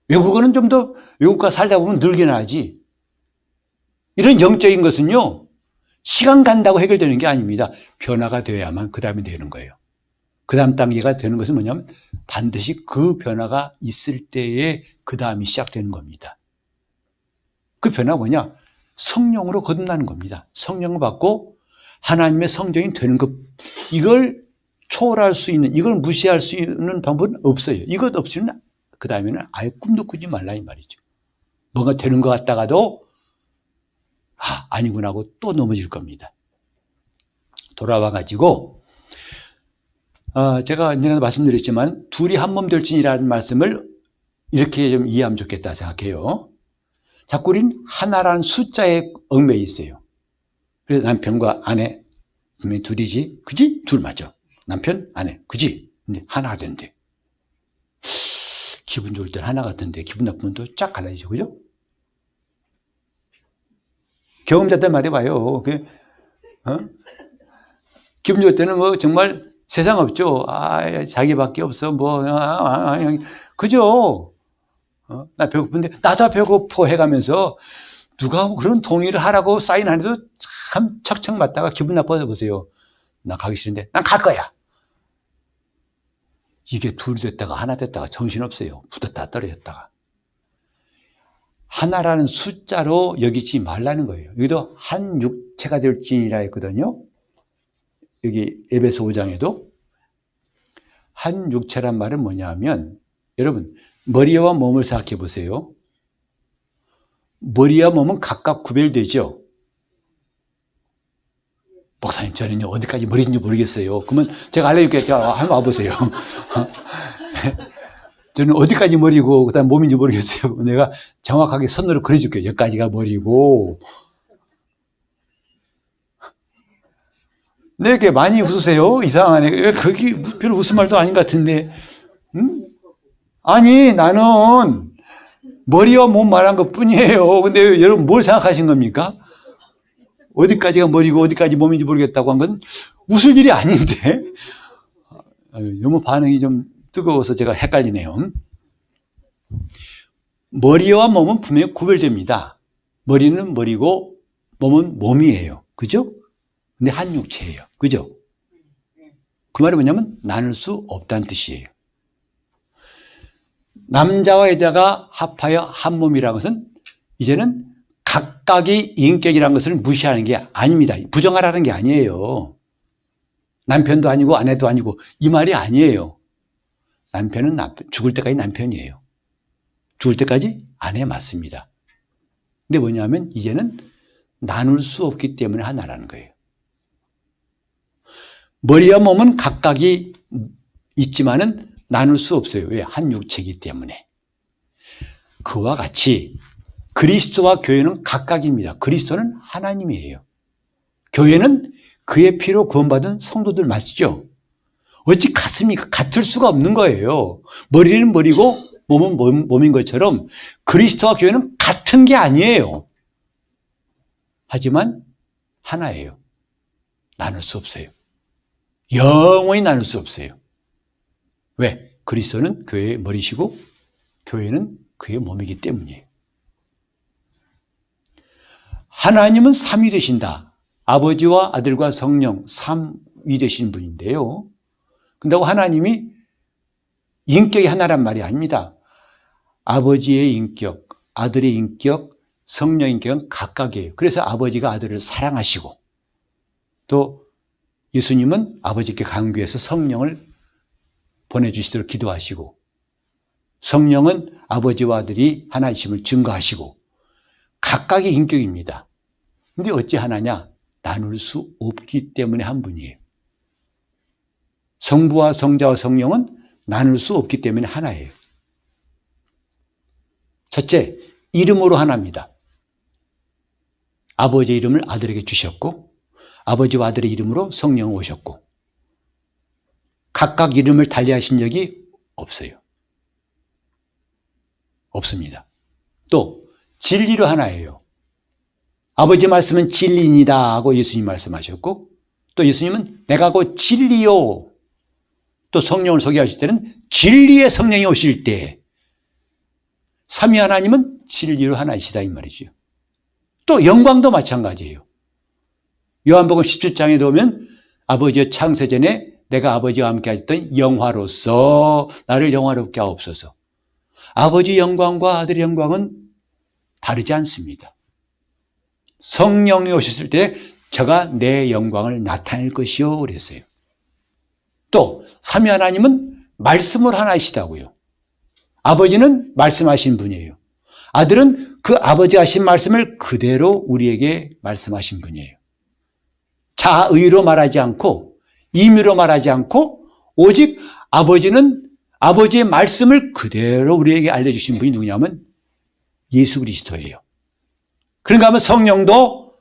외국어는 좀 더 외국과 살다 보면 늘긴 하지. 이런 영적인 것은요, 시간 간다고 해결되는 게 아닙니다. 변화가 되어야만 그 다음에 되는 거예요. 그 다음 단계가 되는 것은 뭐냐면 반드시 그 변화가 있을 때에 그 다음이 시작되는 겁니다. 그 변화가 뭐냐? 성령으로 거듭나는 겁니다. 성령을 받고 하나님의 성전이 되는 것, 이걸 초월할 수 있는, 이걸 무시할 수 있는 방법은 없어요. 이것 없이는 그 다음에는 아예 꿈도 꾸지 말라 이 말이죠. 뭔가 되는 것 같다가도 아니구나 하고 또 넘어질 겁니다. 돌아와가지고 제가 언제나 말씀드렸지만 둘이 한 몸 될지니라는 말씀을 이렇게 좀 이해하면 좋겠다 생각해요. 자꾸 우리는 하나라는 숫자에 얽매여 있어요. 그래서 남편과 아내 분명히 둘이지, 그지? 둘 맞죠? 남편, 아내, 그지? 근데 하나가 된대. 기분 좋을 때는 하나 같은데 기분 나쁘면 또 쫙 갈라지죠. 그죠? 경험자들 말해봐요. 기분 좋을 때는 뭐 정말 세상 없죠. 자기밖에 없어. 그죠? 나 배고픈데 나도 배고파 해가면서 누가 그런 동의를 하라고 사인 안 해도 참 척척 맞다가 기분 나빠져 보세요. 나 가기 싫은데 난 갈 거야. 이게 둘 됐다가 하나 됐다가 정신없어요. 붙었다 떨어졌다가. 하나라는 숫자로 여기지 말라는 거예요. 여기도 한 육체가 될지니라 했거든요. 여기 에베소 5장에도 한 육체란 말은 뭐냐 하면 여러분 머리와 몸을 생각해 보세요. 머리와 몸은 각각 구별되죠. 목사님 저는 어디까지 머리인지 모르겠어요. 그러면 제가 알려줄게요. 한번 와보세요. 저는 어디까지 머리고 그다음 몸인지 모르겠어요. 내가 정확하게 선으로 그려줄게요. 여기까지가 머리고. 네, 이렇게 많이 웃으세요? 이상하네. 왜 거기 별 웃을 말도 아닌 것 같은데. 아니 나는 머리와 몸 말한 것 뿐이에요. 근데 여러분 뭘 생각하신 겁니까? 어디까지가 머리고 어디까지 몸인지 모르겠다고 한 건 웃을 일이 아닌데. 너무 반응이 좀 뜨거워서 제가 헷갈리네요. 머리와 몸은 분명히 구별됩니다. 머리는 머리고 몸은 몸이에요. 그죠? 근데 한 육체예요. 그죠? 그 말이 뭐냐면 나눌 수 없다는 뜻이에요. 남자와 여자가 합하여 한 몸이라는 것은 이제는 각각의 인격이라는 것을 무시하는 게 아닙니다. 부정하라는 게 아니에요. 남편도 아니고 아내도 아니고 이 말이 아니에요. 남편은 죽을 때까지 남편이에요. 죽을 때까지 아내 맞습니다. 근데 뭐냐면 이제는 나눌 수 없기 때문에 하나라는 거예요. 머리와 몸은 각각이 있지만은 나눌 수 없어요. 왜? 한 육체이기 때문에. 그와 같이 그리스도와 교회는 각각입니다. 그리스도는 하나님이에요. 교회는 그의 피로 구원받은 성도들 맞죠? 어찌 같습니까? 같을 수가 없는 거예요. 머리는 머리고 몸은 몸인 것처럼 그리스도와 교회는 같은 게 아니에요. 하지만 하나예요. 나눌 수 없어요. 영원히 나눌 수 없어요. 왜? 그리스도는 교회의 머리시고 교회는 그의 몸이기 때문이에요. 하나님은 삼위 되신다. 아버지와 아들과 성령 삼위 되신 분인데요. 근데 하나님이 인격이 하나란 말이 아닙니다. 아버지의 인격, 아들의 인격, 성령의 인격은 각각이에요. 그래서 아버지가 아들을 사랑하시고 또 예수님은 아버지께 간구해서 성령을 보내주시도록 기도하시고 성령은 아버지와 아들이 하나이심을 증거하시고 각각의 인격입니다. 근데 어찌 하나냐? 나눌 수 없기 때문에 한 분이에요. 성부와 성자와 성령은 나눌 수 없기 때문에 하나예요. 첫째, 이름으로 하나입니다. 아버지의 이름을 아들에게 주셨고 아버지와 아들의 이름으로 성령을 오셨고 각각 이름을 달리하신 적이 없어요. 없습니다. 또 진리로 하나예요. 아버지 말씀은 진리입니다 하고 예수님 말씀하셨고 또 예수님은 내가 곧 진리요. 또 성령을 소개하실 때는 진리의 성령이 오실 때 삼위 하나님은 진리로 하나이시다 이 말이죠. 또 영광도 마찬가지예요. 요한복음 17장에 보면 아버지의 창세전에 내가 아버지와 함께 하셨던 영화로서 나를 영화롭게 하옵소서. 아버지 영광과 아들의 영광은 다르지 않습니다. 성령이 오셨을 때 저가 내 영광을 나타낼 것이요 그랬어요. 또 삼위 하나님은 말씀을 하나이시다고요. 아버지는 말씀하신 분이에요. 아들은 그 아버지가 하신 말씀을 그대로 우리에게 말씀하신 분이에요. 자의로 말하지 않고 임의로 말하지 않고 오직 아버지는 아버지의 말씀을 그대로 우리에게 알려주신 분이 누구냐면 예수 그리스도예요. 그런가 하면 성령도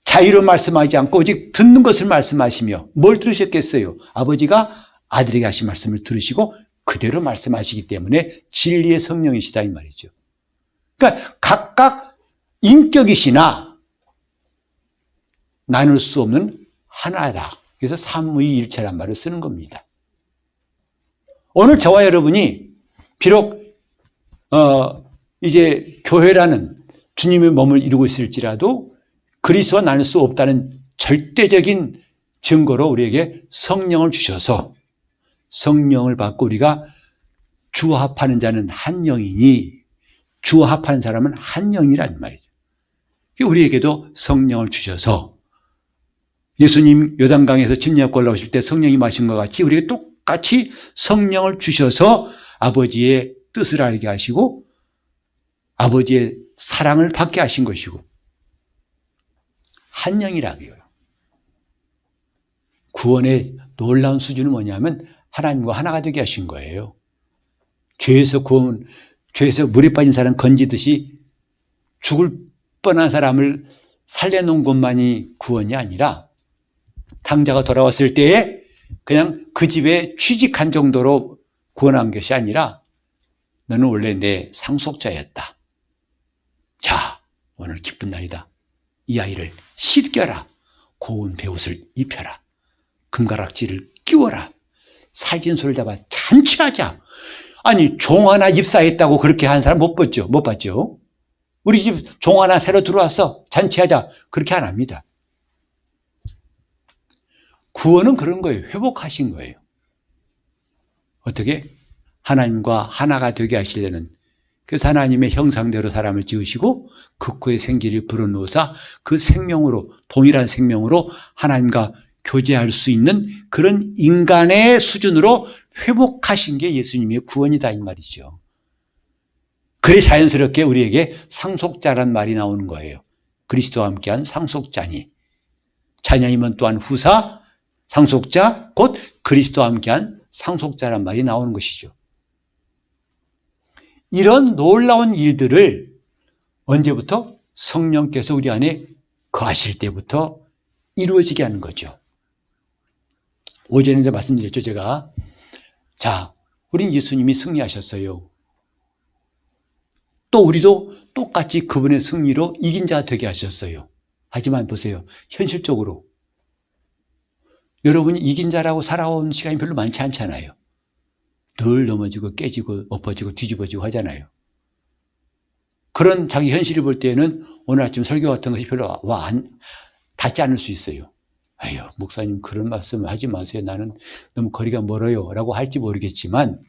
자의로 말씀하지 않고 오직 듣는 것을 말씀하시며 뭘 들으셨겠어요? 아버지가 아들에게 하신 말씀을 들으시고 그대로 말씀하시기 때문에 진리의 성령이시다 이 말이죠. 그러니까 각각 인격이시나 나눌 수 없는 하나다. 그래서 삼위일체란 말을 쓰는 겁니다. 오늘 저와 여러분이 비록 이제 교회라는 주님의 몸을 이루고 있을지라도 그리스도와 나눌 수 없다는 절대적인 증거로 우리에게 성령을 주셔서 성령을 받고 우리가 주와 합하는 자는 한 영이니 주와 합하는 사람은 한 영이란 말이죠. 우리에게도 성령을 주셔서 예수님 요단강에서 침례하고 올라오실 때 성령이 마신 것 같이 우리에게 똑같이 성령을 주셔서 아버지의 뜻을 알게 하시고 아버지의 사랑을 받게 하신 것이고 한 영이라고요. 구원의 놀라운 수준은 뭐냐면 하나님과 하나가 되게 하신 거예요. 죄에서 물에 빠진 사람 건지듯이 죽을 뻔한 사람을 살려놓은 것만이 구원이 아니라 탕자가 돌아왔을 때에 그냥 그 집에 취직한 정도로 구원한 것이 아니라 너는 원래 내 상속자였다. 자, 오늘 기쁜 날이다. 이 아이를 씻겨라. 고운 베옷을 입혀라. 금가락지를 끼워라. 살찐 소를 잡아 잔치하자. 아니 종 하나 입사했다고 그렇게 하는 사람 못 봤죠? 못 봤죠? 우리 집 종 하나 새로 들어왔어. 잔치하자. 그렇게 안 합니다. 구원은 그런 거예요. 회복하신 거예요. 어떻게? 하나님과 하나가 되게 하시려는 그래서 하나님의 형상대로 사람을 지으시고 극호의 생기를 불어넣으사 그 생명으로 동일한 생명으로 하나님과 교제할 수 있는 그런 인간의 수준으로 회복하신 게 예수님의 구원이다 이 말이죠. 그래 자연스럽게 우리에게 상속자란 말이 나오는 거예요. 그리스도와 함께한 상속자니 자녀이면 또한 후사 상속자 곧 그리스도와 함께한 상속자란 말이 나오는 것이죠. 이런 놀라운 일들을 언제부터? 성령께서 우리 안에 거하실 때부터 이루어지게 하는 거죠. 오전에도 말씀드렸죠, 제가. 자, 우린 예수님이 승리하셨어요. 또 우리도 똑같이 그분의 승리로 이긴 자 되게 하셨어요. 하지만 보세요. 현실적으로 여러분이 이긴 자라고 살아온 시간이 별로 많지 않잖아요. 늘 넘어지고 깨지고 엎어지고 뒤집어지고 하잖아요. 그런 자기 현실을 볼 때는 오늘 아침 설교 같은 것이 별로 닿지 않을 수 있어요. 아유, 목사님 그런 말씀 하지 마세요. 나는 너무 거리가 멀어요. 라고 할지 모르겠지만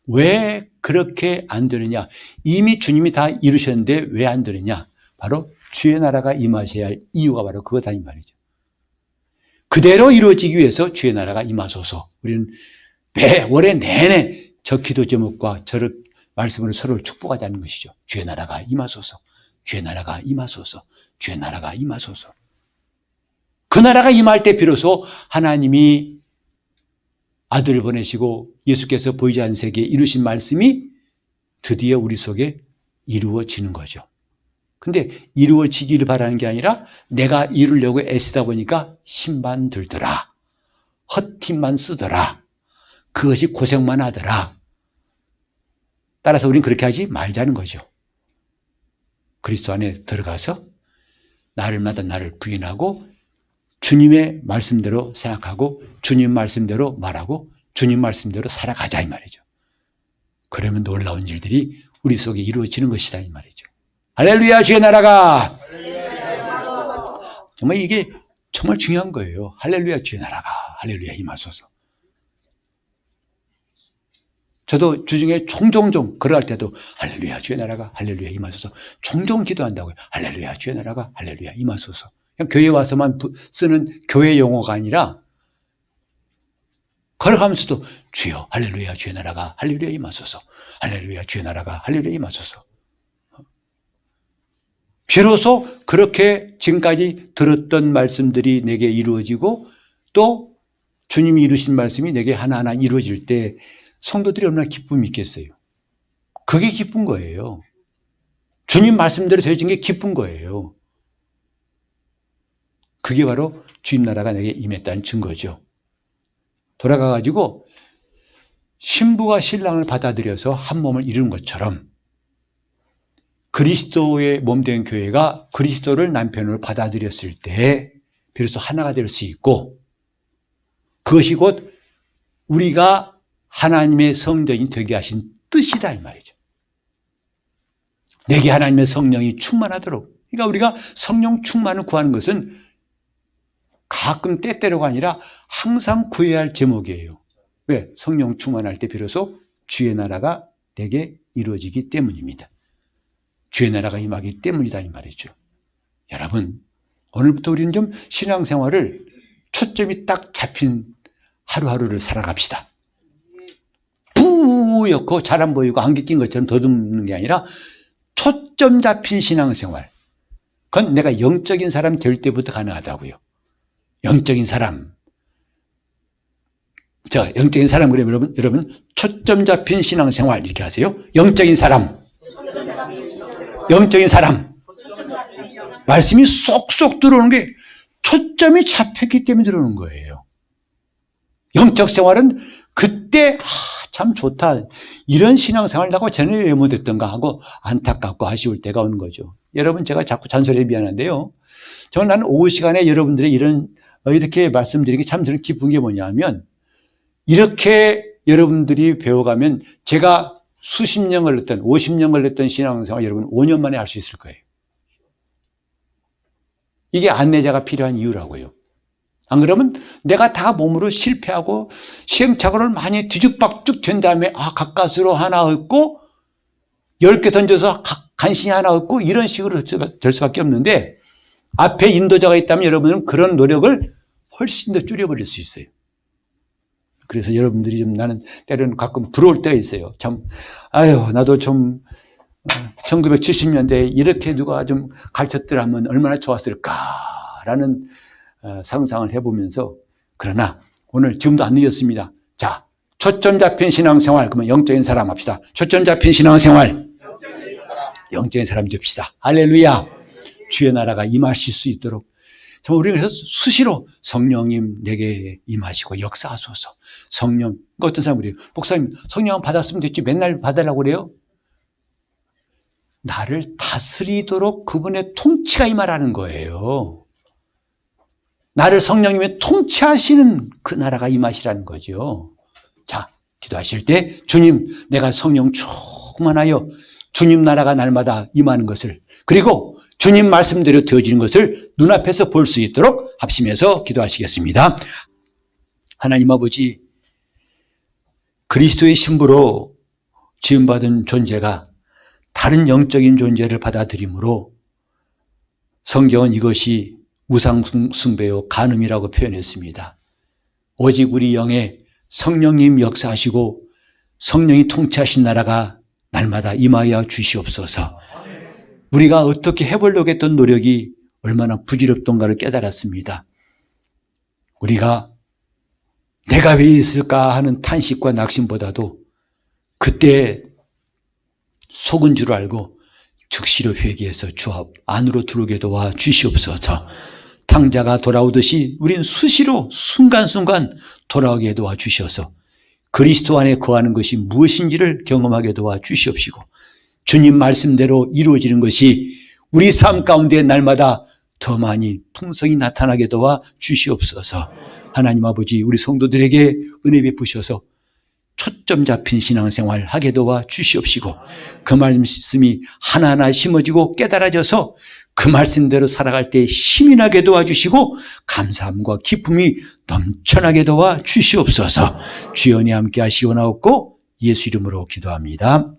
왜 그렇게 안 되느냐? 이미 주님이 다 이루셨는데 왜 안 되느냐? 바로 주의 나라가 임하셔야 할 이유가 바로 그거다 이 말이죠. 그대로 이루어지기 위해서 주의 나라가 임하소서. 우리는 올해 내내 저 기도 제목과 저 말씀으로 서로를 축복하자는 것이죠. 주의 나라가 임하소서. 주의 나라가 임하소서. 주의 나라가 임하소서. 그 나라가 임할 때 비로소 하나님이 아들을 보내시고 예수께서 보이지 않는 세계에 이루신 말씀이 드디어 우리 속에 이루어지는 거죠. 근데 이루어지기를 바라는 게 아니라 내가 이루려고 애쓰다 보니까 힘만 들더라. 헛힘만 쓰더라. 그것이 고생만 하더라. 따라서 우리는 그렇게 하지 말자는 거죠. 그리스도 안에 들어가서 날마다 나를 부인하고 주님의 말씀대로 생각하고 주님 말씀대로 말하고 주님 말씀대로 살아가자 이 말이죠. 그러면 놀라운 일들이 우리 속에 이루어지는 것이다 이 말이죠. 할렐루야 주의 나라가 정말 이게 정말 중요한 거예요. 할렐루야 주의 나라가 할렐루야 임하소서. 저도 주중에 종종 걸어갈 때도 할렐루야 주의 나라가 할렐루야 임하소서 종종 기도한다고요. 할렐루야 주의 나라가 할렐루야 임하소서. 그냥 교회에 와서만 쓰는 교회 용어가 아니라 걸어가면서도 주여 할렐루야 주의 나라가 할렐루야 임하소서 할렐루야 주의 나라가 할렐루야 임하소서. 비로소 그렇게 지금까지 들었던 말씀들이 내게 이루어지고 또 주님이 이루신 말씀이 내게 하나하나 이루어질 때 성도들이 얼마나 기쁨이 있겠어요. 그게 기쁜 거예요. 주님 말씀대로 되어진 게 기쁜 거예요. 그게 바로 주님 나라가 내게 임했다는 증거죠. 돌아가가지고 신부가 신랑을 받아들여서 한 몸을 이루는 것처럼 그리스도의 몸된 교회가 그리스도를 남편으로 받아들였을 때 비로소 하나가 될 수 있고, 그것이 곧 우리가 하나님의 성전이 되게 하신 뜻이다 이 말이죠. 내게 하나님의 성령이 충만하도록. 그러니까 우리가 성령 충만을 구하는 것은 가끔 때때로가 아니라 항상 구해야 할 제목이에요. 왜? 성령 충만할 때 비로소 주의 나라가 내게 이루어지기 때문입니다. 주의 나라가 임하기 때문이다 이 말이죠. 여러분, 오늘부터 우리는 좀 신앙생활을 초점이 딱 잡힌 하루하루를 살아갑시다. 뿌옇고 잘 안 보이고 안개 낀 것처럼 더듬는 게 아니라 초점 잡힌 신앙생활. 그건 내가 영적인 사람 될 때부터 가능하다고요. 영적인 사람. 영적인 사람 그러면 여러분 초점 잡힌 신앙생활 이렇게 하세요. 영적인 사람. 영적인 사람. 말씀이 쏙쏙 들어오는 게 초점이 잡혔기 때문에 들어오는 거예요. 영적 생활은 그때 참 좋다. 이런 신앙생활 나고 전에 왜 못했던가 하고 안타깝고 아쉬울 때가 오는 거죠. 여러분, 제가 자꾸 잔소리에 미안한데요. 나는 오후 시간에 여러분들이 이렇게 말씀드리는 게 참 저는 기쁜 게 뭐냐면, 이렇게 여러분들이 배워가면 제가 수십 년 걸렸던 50년 걸렸던 신앙생활 여러분 5년 만에 할 수 있을 거예요. 이게 안내자가 필요한 이유라고요. 안 그러면 내가 다 몸으로 실패하고 시행착오를 많이 뒤죽박죽 된 다음에 가까스로 하나 얻고 10개 던져서 간신히 하나 얻고 이런 식으로 될 수밖에 없는데, 앞에 인도자가 있다면 여러분은 그런 노력을 훨씬 더 줄여버릴 수 있어요. 그래서 여러분들이 나는 때로는 가끔 부러울 때가 있어요. 나도 좀 1970년대에 이렇게 누가 좀 가르쳤더라면 얼마나 좋았을까라는 상상을 해보면서, 그러나 오늘 지금도 안 늦었습니다. 자, 초점 잡힌 신앙생활. 그러면 영적인 사람 합시다. 초점 잡힌 신앙생활. 영적인 사람 됩시다. 할렐루야. 주의 나라가 임하실 수 있도록 우리가 그래서 수시로 성령님 내게 임하시고 역사하소서. 성령. 어떤 사람이 그래요. 목사님, 성령 받았으면 됐지 맨날 받으려고 그래요? 나를 다스리도록 그분의 통치가 임하라는 거예요. 나를 성령님의 통치하시는 그 나라가 임하시라는 거죠. 자, 기도하실 때 주님, 내가 성령 충만하여 주님 나라가 날마다 임하는 것을, 그리고 주님 말씀대로 되어지는 것을 눈앞에서 볼 수 있도록 합심해서 기도하시겠습니다. 하나님 아버지, 그리스도의 신부로 지음받은 존재가 다른 영적인 존재를 받아들이므로 성경은 이것이 우상숭배요 간음이라고 표현했습니다. 오직 우리 영에 성령님 역사하시고 성령이 통치하신 나라가 날마다 임하여 주시옵소서. 우리가 어떻게 해보려고 했던 노력이 얼마나 부질없던가를 깨달았습니다. 우리가 내가 왜 있을까 하는 탄식과 낙심보다도 그때 속은 줄 알고 즉시로 회개해서 주 안으로 들어오게 도와 주시옵소서. 탕자가 돌아오듯이 우린 수시로 순간순간 돌아오게 도와 주셔서 그리스도 안에 거하는 것이 무엇인지를 경험하게 도와 주시옵시고, 주님 말씀대로 이루어지는 것이 우리 삶 가운데 날마다 더 많이 풍성히 나타나게 도와 주시옵소서. 하나님 아버지, 우리 성도들에게 은혜 베푸셔서 초점 잡힌 신앙생활 하게 도와 주시옵시고, 그 말씀이 하나하나 심어지고 깨달아져서 그 말씀대로 살아갈 때 힘이 나게 도와주시고 감사함과 기쁨이 넘쳐나게 도와 주시옵소서. 주여 은혜 함께 하시고 나옵고 예수 이름으로 기도합니다.